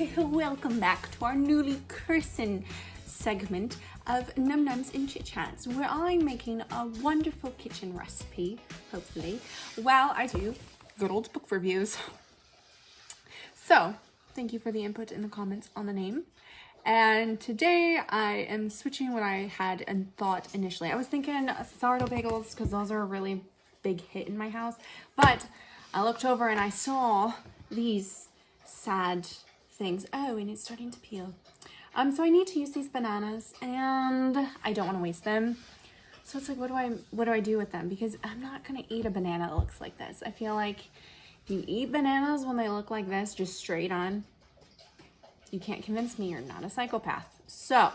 Welcome back to our newly christened segment of Noms and Chit Chats, where I'm making a wonderful kitchen recipe, hopefully, while I do good old book reviews. So, thank you for the input in the comments on the name. And today I am switching what I had and thought initially. I was thinking sourdough bagels because those are a really big hit in my house, but I looked over and I saw these sad things. Oh, and it's starting to peel. So I need to use these bananas and I don't want to waste them. So it's like, what do I do with them? Because I'm not going to eat a banana that looks like this. I feel like if you eat bananas when they look like this, just straight on, you can't convince me you're not a psychopath. So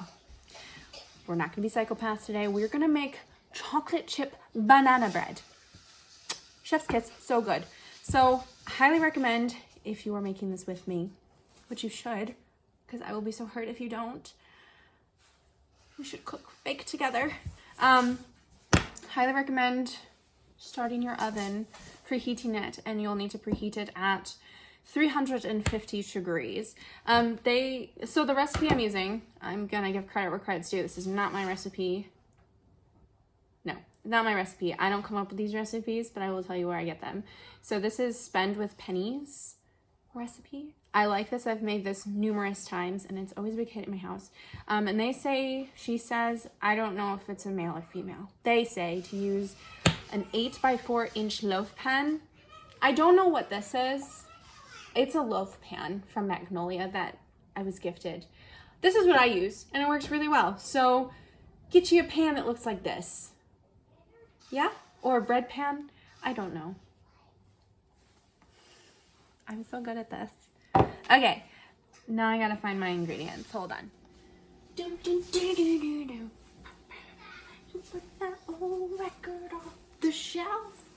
we're not going to be psychopaths today. We're going to make chocolate chip banana bread. Chef's kiss, so good. So highly recommend if you are making this with me, which you should, because I will be so hurt if you don't. We should bake together. Highly recommend starting your oven, preheating it, and you'll need to preheat it at 350 degrees. So the recipe I'm using, I'm gonna give credit where credit's due. This is not my recipe. No, not my recipe. I don't come up with these recipes, but I will tell you where I get them. So this is Spend with Pennies recipe. I like this. I've made this numerous times and it's always a big hit in my house. And she says, I don't know if it's a male or female. They say to use an 8x4 inch loaf pan. I don't know what this is. It's a loaf pan from Magnolia that I was gifted. This is what I use and it works really well. So get you a pan that looks like this. Yeah? Or a bread pan. I don't know. I'm so good at this. Okay, now I gotta find my ingredients. Hold on. Put that old record off the shelf.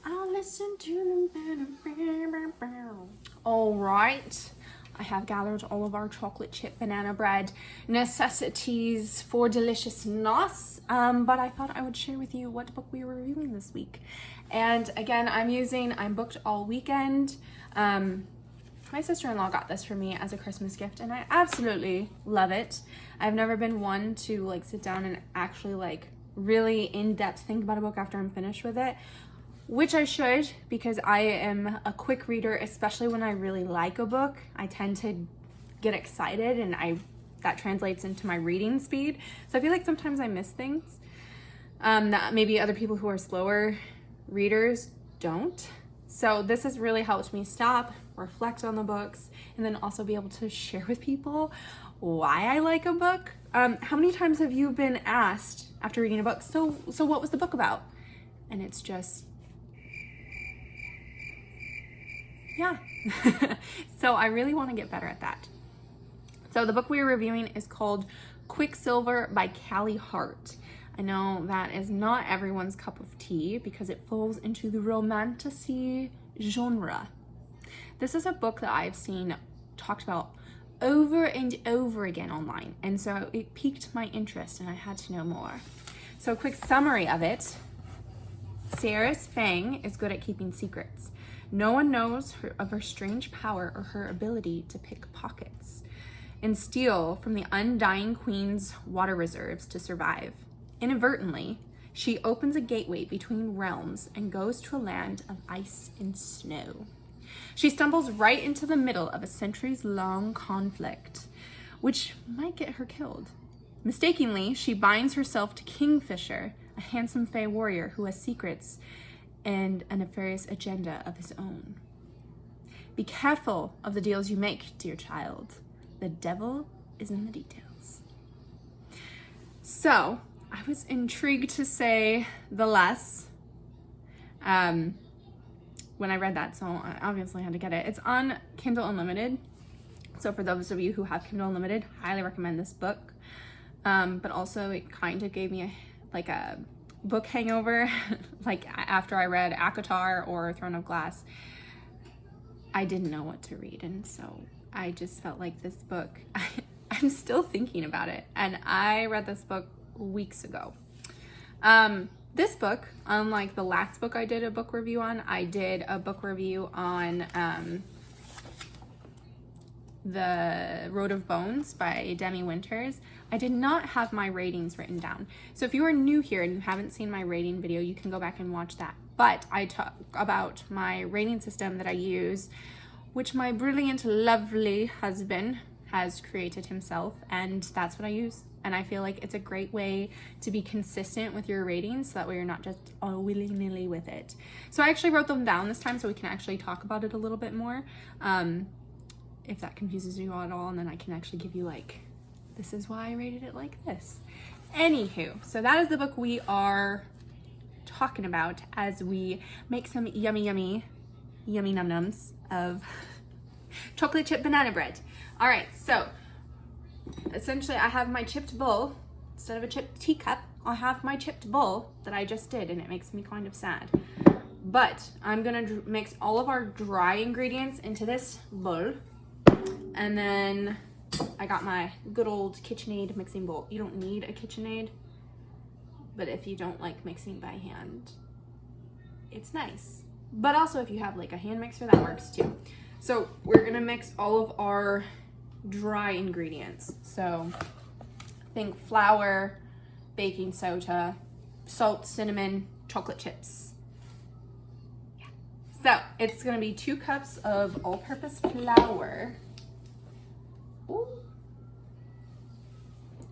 I'll listen to them. All right. I have gathered all of our chocolate chip banana bread necessities for deliciousness. But I thought I would share with you what book we were reviewing this week. And again, I'm booked all weekend. My sister-in-law got this for me as a Christmas gift and I absolutely love it. I've never been one to like sit down and actually like really in-depth think about a book after I'm finished with it, which I should, because I am a quick reader, especially when I really like a book. I tend to get excited and that translates into my reading speed. So I feel like sometimes I miss things that maybe other people who are slower readers don't. So this has really helped me stop, reflect on the books, and then also be able to share with people why I like a book. How many times have you been asked after reading a book, so what was the book about? And it's just, yeah. So I really want to get better at that. So the book we are reviewing is called Quicksilver by Callie Hart. I know that is not everyone's cup of tea because it falls into the romantasy genre. This is a book that I've seen talked about over and over again online, and so it piqued my interest and I had to know more. So a quick summary of it. Sarah's Fang is good at keeping secrets. No one knows of her strange power or her ability to pick pockets and steal from the undying queen's water reserves to survive. Inadvertently, she opens a gateway between realms and goes to a land of ice and snow. She stumbles right into the middle of a centuries-long conflict, which might get her killed. Mistakenly, she binds herself to Kingfisher, a handsome fae warrior who has secrets and a nefarious agenda of his own. Be careful of the deals you make, dear child. The devil is in the details. So, I was intrigued to say the less when I read that, so I obviously had to get it. It's on Kindle Unlimited. So for those of you who have Kindle Unlimited, highly recommend this book. But also it kind of gave me a book hangover. Like after I read ACOTAR or Throne of Glass, I didn't know what to read. And so I just felt like this book, I'm still thinking about it. And I read this book weeks ago. This book, unlike the last book I did a book review on, I did a book review on The Road of Bones by Demi Winters, I did not have my ratings written down. So if you are new here and you haven't seen my rating video, you can go back and watch that. But I talk about my rating system that I use, which my brilliant, lovely husband has created himself, and that's what I use. And I feel like it's a great way to be consistent with your ratings, so that way you're not just all willy-nilly with it. So I actually wrote them down this time so we can actually talk about it a little bit more. If that confuses you at all, and then I can actually give you like, this is why I rated it like this. Anywho, so that is the book we are talking about as we make some yummy, yummy, yummy num-nums of chocolate chip banana bread. All right, so essentially I have my chipped bowl. Instead of a chipped teacup, I have my chipped bowl that I just did, and it makes me kind of sad. But I'm gonna mix all of our dry ingredients into this bowl. And then I got my good old KitchenAid mixing bowl. You don't need a KitchenAid, but if you don't like mixing by hand, it's nice. But also if you have like a hand mixer, that works too. So we're gonna mix all of our dry ingredients. So think flour, baking soda, salt, cinnamon, chocolate chips. Yeah. So it's gonna be 2 cups of all-purpose flour. Ooh.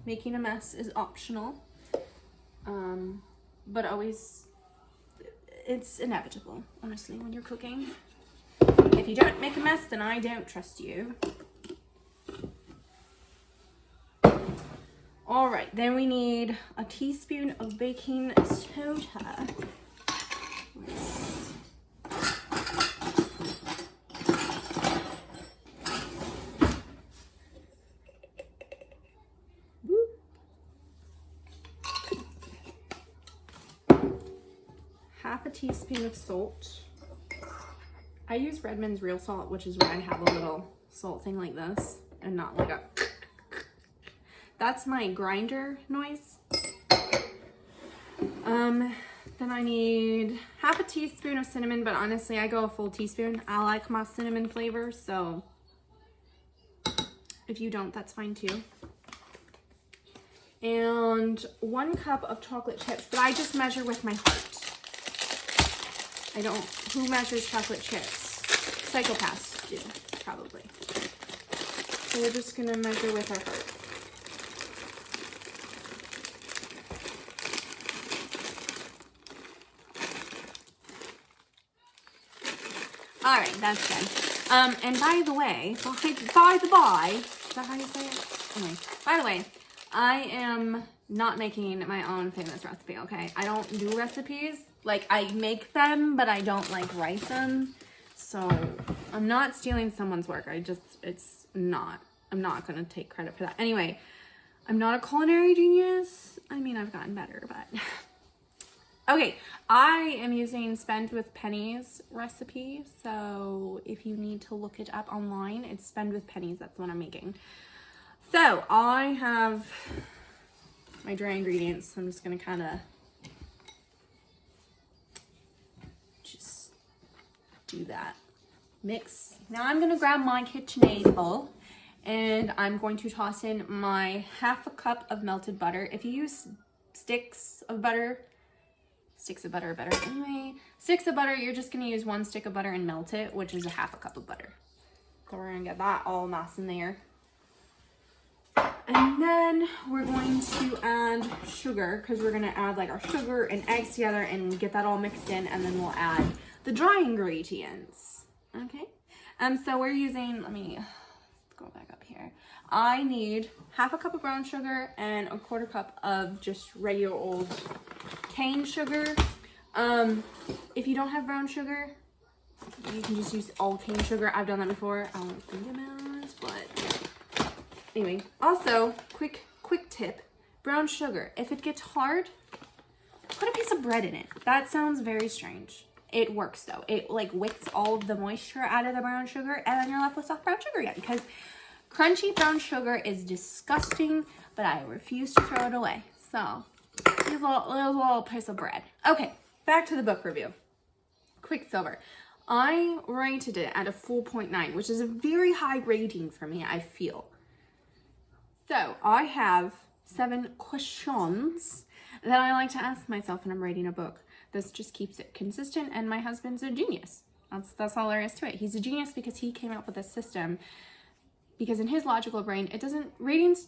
Making a mess is optional, but always, it's inevitable, honestly, when you're cooking. If you don't make a mess, then I don't trust you. All right, then we need a teaspoon of baking soda. Half a teaspoon of salt. I use Redmond's real salt, which is why I have a little salt thing like this and not like a... That's my grinder noise. Then I need half a teaspoon of cinnamon, but honestly, I go a full teaspoon. I like my cinnamon flavor, so if you don't, that's fine too. And 1 cup of chocolate chips, but I just measure with my heart. I don't, who measures chocolate chips? Psychopaths do, probably. So we're just gonna measure with our heart. All right, that's good. And by the way, is that how you say it? Anyway, by the way, I am not making my own famous recipe, okay? I don't do recipes. Like, I make them, but I don't, like, write them. So, I'm not stealing someone's work. I'm not gonna take credit for that. Anyway, I'm not a culinary genius. I mean, I've gotten better, but... Okay, I am using Spend with Pennies recipe. So, if you need to look it up online, it's Spend with Pennies. That's the one I'm making. So, I have my dry ingredients. I'm just gonna kind of just do that. Mix. Now I'm gonna grab my KitchenAid bowl and I'm going to toss in my half a cup of melted butter. If you use sticks of butter are better anyway. Sticks of butter, you're just gonna use 1 stick of butter and melt it, which is a half a cup of butter. So we're gonna get that all nice in there. And then we're going to add sugar, because we're gonna add like our sugar and eggs together and get that all mixed in, and then we'll add the dry ingredients. Okay? So we're using, let me go back up here. I need half a cup of brown sugar and a 1/4 cup of just regular old cane sugar. If you don't have brown sugar, you can just use all cane sugar. I've done that before. I don't think it matters, but anyway. Also, quick tip, brown sugar. If it gets hard, put a piece of bread in it. That sounds very strange. It works though. It like wicks all of the moisture out of the brown sugar, and then you're left with soft brown sugar again, because crunchy brown sugar is disgusting, but I refuse to throw it away. So, use a little piece of bread. Okay, back to the book review. Quicksilver. I rated it at a 4.9, which is a very high rating for me, I feel. So I have 7 questions that I like to ask myself when I'm writing a book. This just keeps it consistent, and my husband's a genius. That's all there is to it. He's a genius because he came up with a system, because in his logical brain, it doesn't, ratings,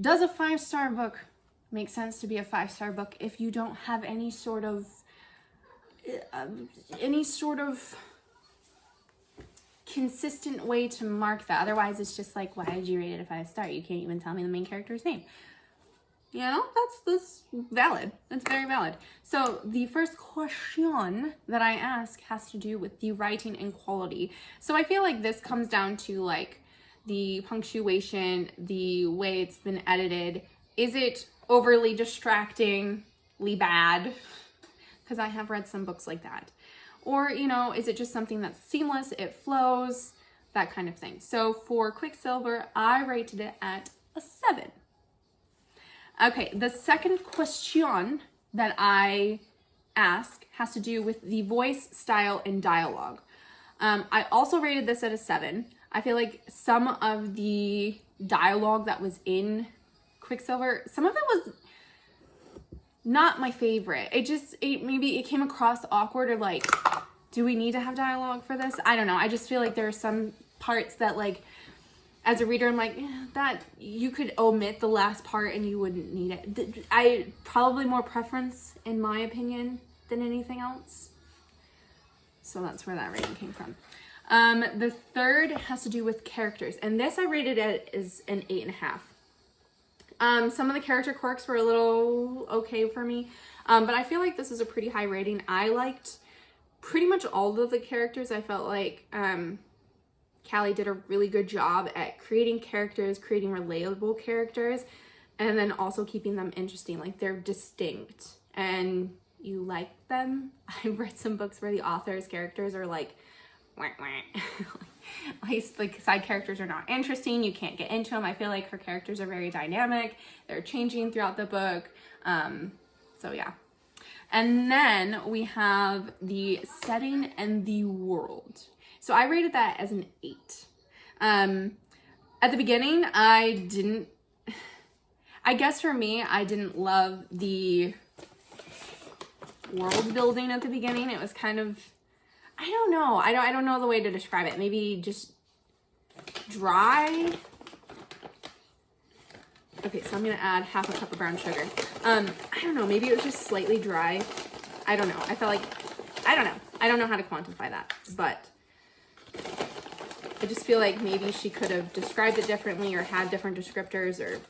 does a 5-star book make sense to be a 5-star book if you don't have any sort of consistent way to mark that? Otherwise, it's just like, why did you rate it a 5-star? You can't even tell me the main character's name. You know, that's valid. That's very valid. So the first question that I ask has to do with the writing and quality. So I feel like this comes down to like the punctuation, the way it's been edited. Is it overly distractingly bad? Because I have read some books like that. Or, you know, is it just something that's seamless, it flows, that kind of thing. So for Quicksilver, I rated it at a 7. Okay, the second question that I ask has to do with the voice, style, and dialogue. I also rated this at a 7. I feel like some of the dialogue that was in Quicksilver, some of it was not my favorite. Maybe it came across awkward, or like, do we need to have dialogue for this? I don't know. I just feel like there are some parts that, like, as a reader, I'm like, that you could omit the last part and you wouldn't need it. I probably more preference, in my opinion, than anything else. So that's where that rating came from. The third has to do with characters, and this I rated it as an 8.5. Some of the character quirks were a little okay for me, but I feel like this is a pretty high rating. I liked pretty much all of the characters. I felt like Callie did a really good job at creating characters, creating relatable characters, and then also keeping them interesting. Like, they're distinct and you like them. I've read some books where the author's characters are like, wah, wah. Like side characters are not interesting. You can't get into them. I feel like her characters are very dynamic. They're changing throughout the book. So yeah. And then we have the setting and the world. So I rated that as an 8. At the beginning, I guess for me, I didn't love the world building at the beginning. It was kind of, I don't know. I don't know the way to describe it. Maybe just dry. Okay, so I'm gonna add half a cup of brown sugar. I don't know, maybe it was just slightly dry. I don't know. I felt like, I don't know. I don't know how to quantify that, but I just feel like maybe she could have described it differently or had different descriptors, or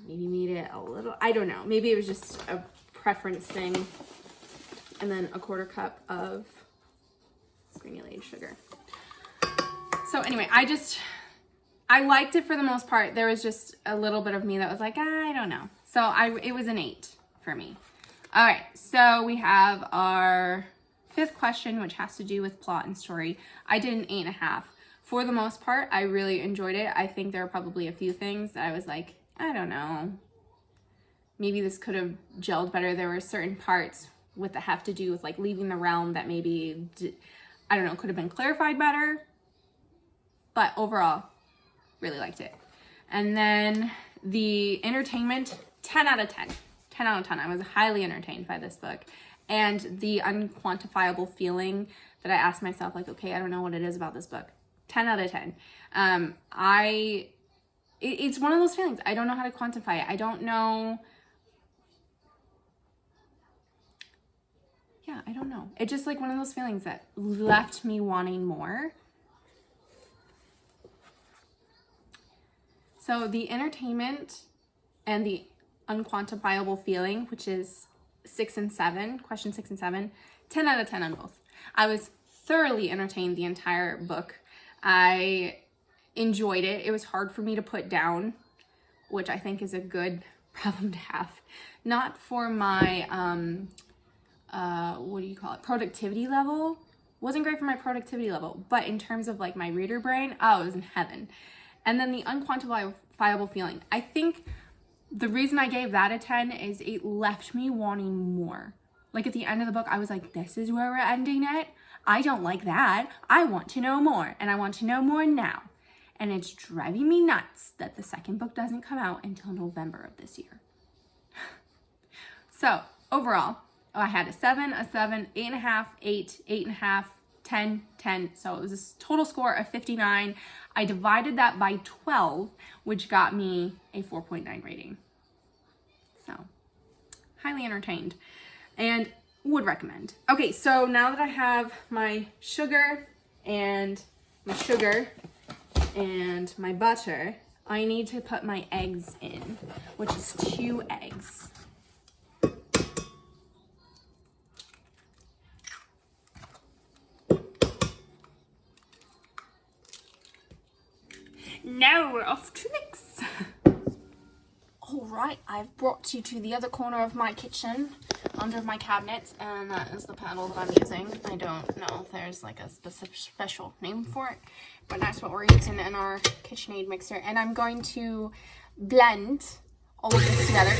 maybe made it a little, I don't know. Maybe it was just a preference thing. And then a 1/4 cup of granulated sugar. So anyway, I liked it for the most part. There was just a little bit of me that was like, I don't know. So it was an 8 for me. All right, so we have our 5th question, which has to do with plot and story. I did an 8.5. For the most part, I really enjoyed it. I think there are probably a few things that I was like, I don't know. Maybe this could have gelled better. There were certain parts that have to do with like leaving the realm that maybe, I don't know, could have been clarified better. But overall, really liked it. And then the entertainment, 10 out of 10. 10 out of 10. I was highly entertained by this book. And the unquantifiable feeling that I asked myself, like, okay, I don't know what it is about this book. 10 out of 10. It's one of those feelings. I don't know how to quantify it. I don't know. Yeah, I don't know. It's just like one of those feelings that left me wanting more. So the entertainment and the unquantifiable feeling, which is 6 and 7, question 6 and 7, 10 out of 10 on both. I was thoroughly entertained the entire book. I enjoyed it. It was hard for me to put down, which I think is a good problem to have. Not for my, what do you call it? Productivity level. Wasn't great for my productivity level, but in terms of like my reader brain, oh, it was in heaven. And then the unquantifiable feeling. I think the reason I gave that a 10 is it left me wanting more. Like at the end of the book, I was like, this is where we're ending it? I don't like that. I want to know more, and I want to know more now. And it's driving me nuts that the second book doesn't come out until November of this year. So overall, I had a 7, a 7, 8.5, 8, 8.5, 10, 10. So it was a total score of 59. I divided that by 12, which got me a 4.9 rating. So highly entertained and would recommend. Okay, so now that I have my sugar and my butter, I need to put my eggs in, which is 2 eggs. Now we're off to mix. Alright, I've brought you to the other corner of my kitchen, under my cabinets, and that is the paddle that I'm using. I don't know if there's like a special name for it, but that's what we're using in our KitchenAid mixer. And I'm going to blend all of this together.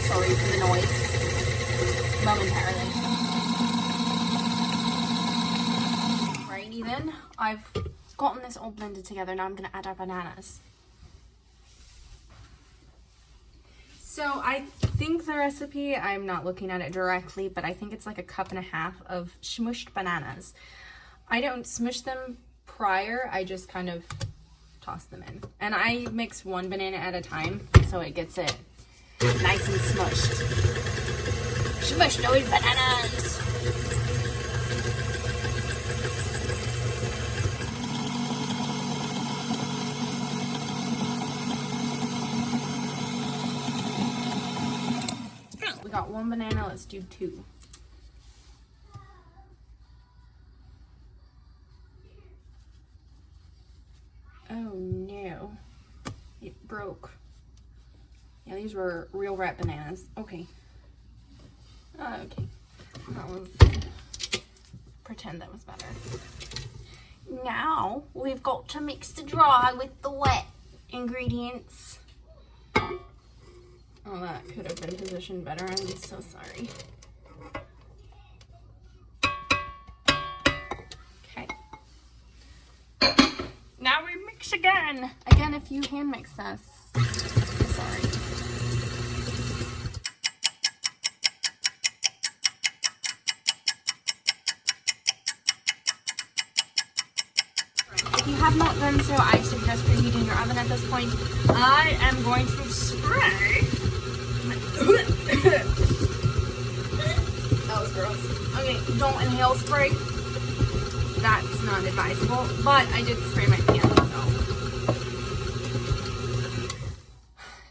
Sorry for the noise. Momentarily. Righty then, I've gotten this all blended together. Now I'm going to add our bananas. So I think the recipe, I'm not looking at it directly, but I think it's like 1.5 cups of smushed bananas. I don't smush them prior, I just kind of toss them in. And I mix 1 banana at a time, so it gets it nice and smushed. Smushed those bananas! We got 1 banana, let's do 2. Oh no, it broke. Yeah, these were real rat bananas. Okay. Okay. Pretend that was better. Now, we've got to mix the dry with the wet ingredients. Oh, that could have been positioned better. I'm so sorry. Okay. Now we mix again. Again, if you hand mix this. Sorry. If you have not done so, I suggest preheating your oven at this point. I am going to spray. That was gross. Okay, don't inhale spray. That's not advisable, but I did spray my pan, so.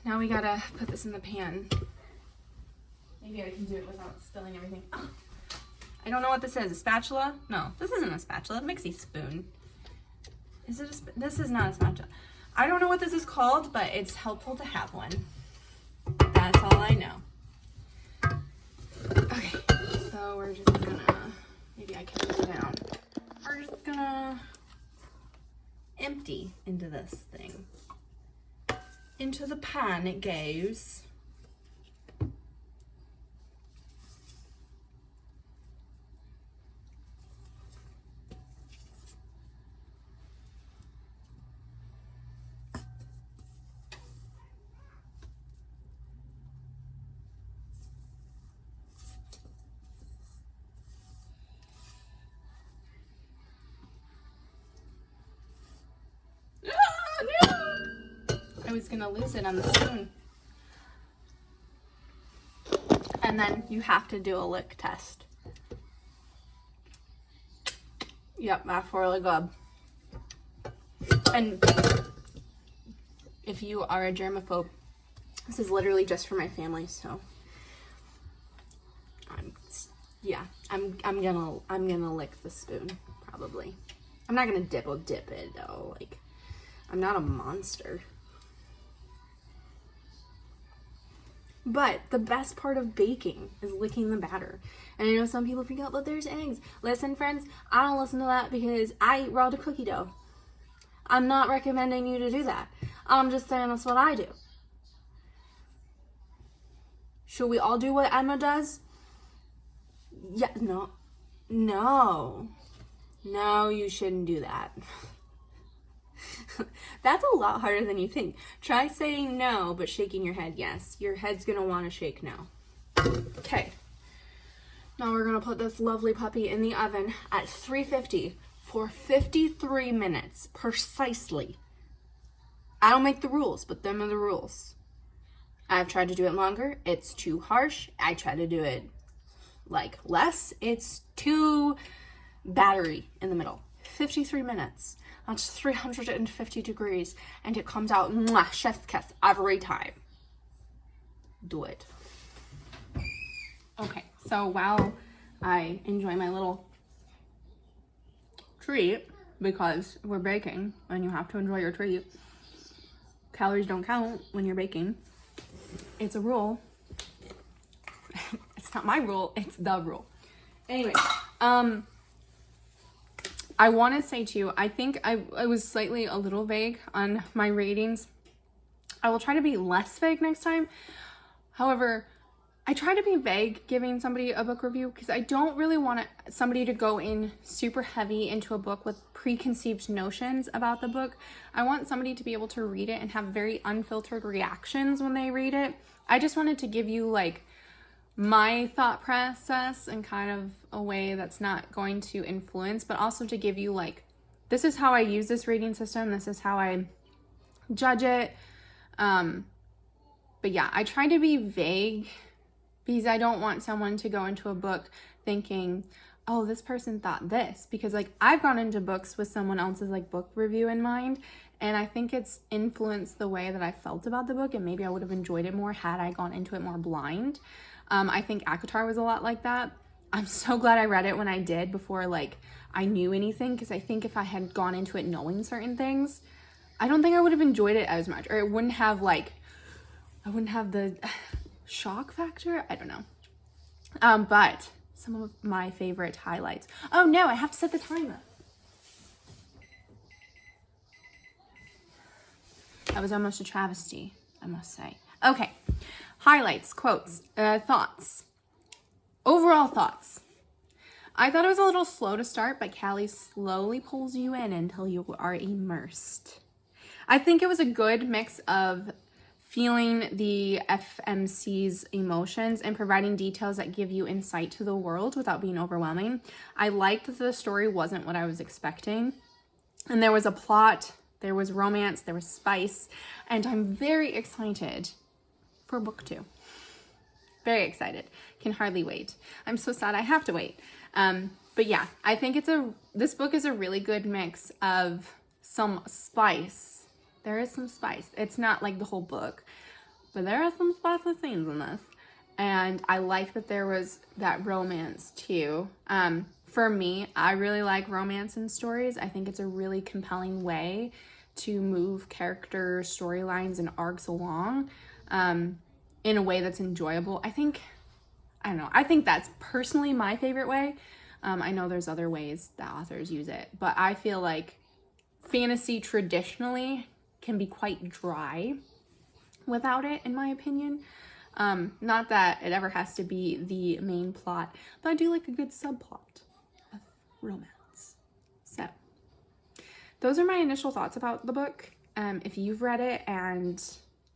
Now we gotta put this in the pan. Maybe I can do it without spilling everything. Oh, I don't know what this is. A spatula? No, this isn't a spatula. Mixie spoon. Is it a this is not a spatula. I don't know what this is called, but it's helpful to have one. That's all I know. Okay, so we're just gonna, maybe I can put it down. We're just gonna empty into this thing. Into the pan it goes. I was gonna lose it on the spoon. And then you have to do a lick test. Yep, that's really good. And if you are a germaphobe, this is literally just for my family, so I'm gonna lick the spoon, probably. I'm not gonna dip it though, like, I'm not a monster. But the best part of baking is licking the batter. And I know some people freak out, but there's eggs. Listen, friends, I don't listen to that because I eat raw cookie dough. I'm not recommending you to do that. I'm just saying that's what I do. Should we all do what Emma does? Yeah, no. No. No, you shouldn't do that. That's a lot harder than you think. Try saying no, but shaking your head yes. Your head's gonna want to shake no. Okay. Now we're gonna put this lovely puppy in the oven at 350 for 53 minutes, precisely. I don't make the rules, but them are the rules. I've tried to do it longer. It's too harsh. I try to do it like less. It's too battery in the middle. 53 minutes. That's 350 degrees, and it comes out mwah, chef's kiss every time. Do it. Okay, so while I enjoy my little treat, because we're baking and you have to enjoy your treat, calories don't count when you're baking. It's a rule. It's not my rule, it's the rule. Anyway, I want to say too, I think I was slightly a little vague on my ratings. I will try to be less vague next time. However, I try to be vague giving somebody a book review because I don't really want somebody to go in super heavy into a book with preconceived notions about the book. I want somebody to be able to read it and have very unfiltered reactions when they read it. I just wanted to give you like my thought process in kind of a way that's not going to influence, but also to give you like, this is how I use this rating system. This is how I judge it. But yeah, I try to be vague because I don't want someone to go into a book thinking, oh, this person thought this, because like I've gone into books with someone else's like book review in mind, and I think it's influenced the way that I felt about the book, and maybe I would have enjoyed it more had I gone into it more blind. I think ACOTAR was a lot like that. I'm so glad I read it when I did before like I knew anything, because I think if I had gone into it knowing certain things, I don't think I would have enjoyed it as much, or it wouldn't have like, I wouldn't have the shock factor. I don't know. But some of my favorite highlights. Oh no, I have to set the timer. That was almost a travesty, I must say. Okay. Highlights, quotes, thoughts. Overall thoughts. I thought it was a little slow to start, but Callie slowly pulls you in until you are immersed. I think it was a good mix of feeling the FMC's emotions and providing details that give you insight to the world without being overwhelming. I liked that the story wasn't what I was expecting. And there was a plot, there was romance, there was spice, and I'm very excited for book 2. Very excited. Can hardly wait. I'm so sad I have to wait. But yeah, I think this book is a really good mix of some spice. There is some spice. It's not like the whole book, but there are some spicy scenes in this. And I like that there was that romance too. For me, I really like romance in stories. I think it's a really compelling way to move character storylines and arcs along. In a way that's enjoyable. I think that's personally my favorite way. I know there's other ways that authors use it, but I feel like fantasy traditionally can be quite dry without it, in my opinion. Not that it ever has to be the main plot, but I do like a good subplot of romance. So those are my initial thoughts about the book. If you've read it and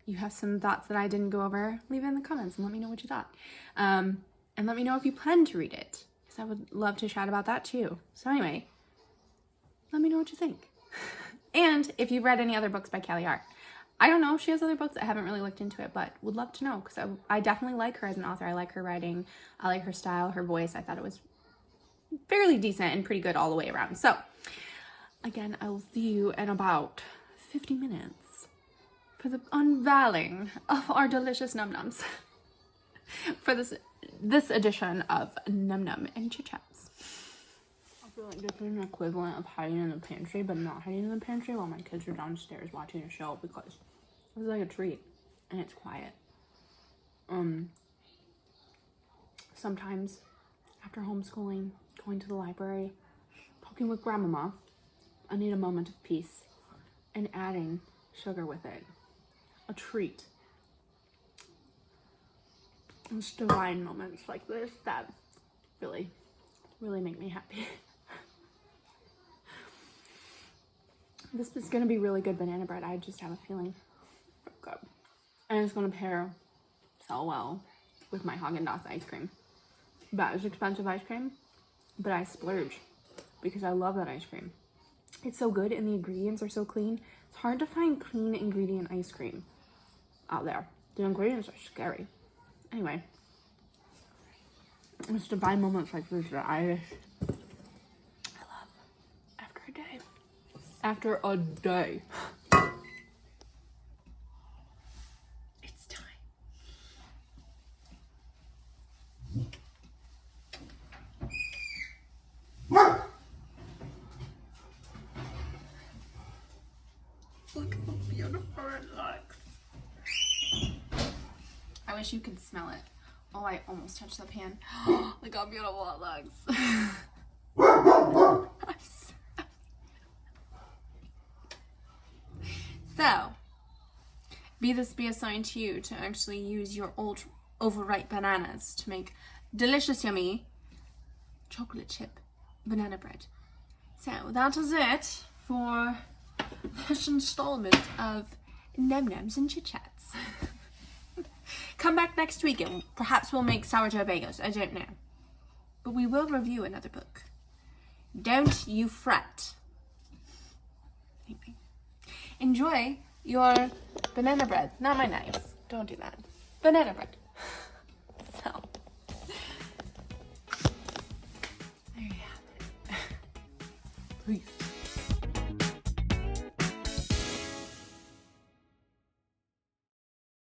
you have some thoughts that I didn't go over, leave it in the comments and let me know what you thought. And let me know if you plan to read it, because I would love to chat about that too. So anyway, let me know what you think. And if you've read any other books by Callie Hart. I don't know if she has other books. I haven't really looked into it, but would love to know, because I definitely like her as an author. I like her writing. I like her style, her voice. I thought it was fairly decent and pretty good all the way around. So again, I will see you in about 50 minutes. For the unveiling of our delicious Num Noms for this edition of Num Nom and Chit Chats. I feel like this is an equivalent of hiding in the pantry, but not hiding in the pantry while my kids are downstairs watching a show, because it's like a treat and it's quiet. Sometimes after homeschooling, going to the library, talking with grandmama, I need a moment of peace, and adding sugar with it. A treat. It's divine moments like this that really make me happy. This is gonna be really good banana bread. I just have a feeling. Good. And it's gonna pair so well with my Haagen-Dazs ice cream. That is expensive ice cream, but I splurge because I love that ice cream. It's so good and the ingredients are so clean. It's hard to find clean ingredient ice cream out there. The ingredients are scary. Anyway, it's divine moments like this that I love after a day. After a day. It's time. Look how beautiful it looks. I wish you could smell it. Oh, I almost touched the pan. Look how beautiful it looks. So, be this be a sign to you to actually use your old overripe bananas to make delicious, yummy chocolate chip banana bread. So, that is it for this installment of Noms and Chit Chats. Come back next week and perhaps we'll make sourdough bagels. I don't know. But we will review another book. Don't you fret. Anyway. Enjoy your banana bread. Not my knives. Don't do that. Banana bread. So. There you have it. Peace.